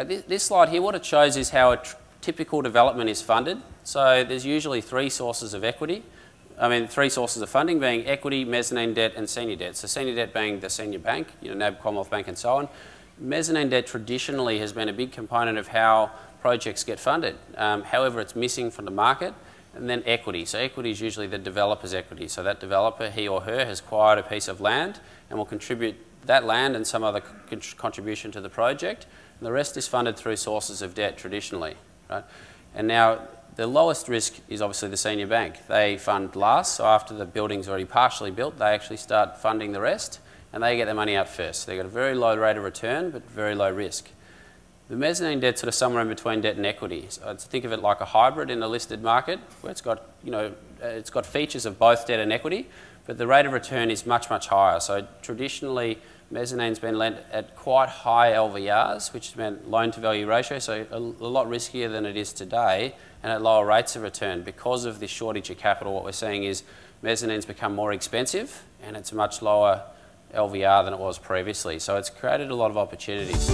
This slide here, what it shows is how a typical development is funded. So there's usually three sources of equity. Three sources of funding being equity, mezzanine debt and senior debt. So senior debt being the senior bank, NAB, Commonwealth Bank and so on. Mezzanine debt traditionally has been a big component of how projects get funded. However, it's missing from the market. And then equity. So equity is usually the developer's equity. So that developer, he or her, has acquired a piece of land and will contribute that land and some other contribution to the project. And the rest is funded through sources of debt traditionally. Right? And now the lowest risk is obviously the senior bank. They fund last, so after the building's already partially built, they actually start funding the rest and they get their money out first. They've got a very low rate of return but very low risk. The mezzanine debt's sort of somewhere in between debt and equity. So I'd think of it like a hybrid in a listed market where it's got, it's got features of both debt and equity, but the rate of return is much, much higher. So traditionally, mezzanine's been lent at quite high LVRs, which meant loan-to-value ratio, so a lot riskier than it is today, and at lower rates of return. Because of this shortage of capital, what we're seeing is mezzanine's become more expensive, and it's a much lower LVR than it was previously. So it's created a lot of opportunities.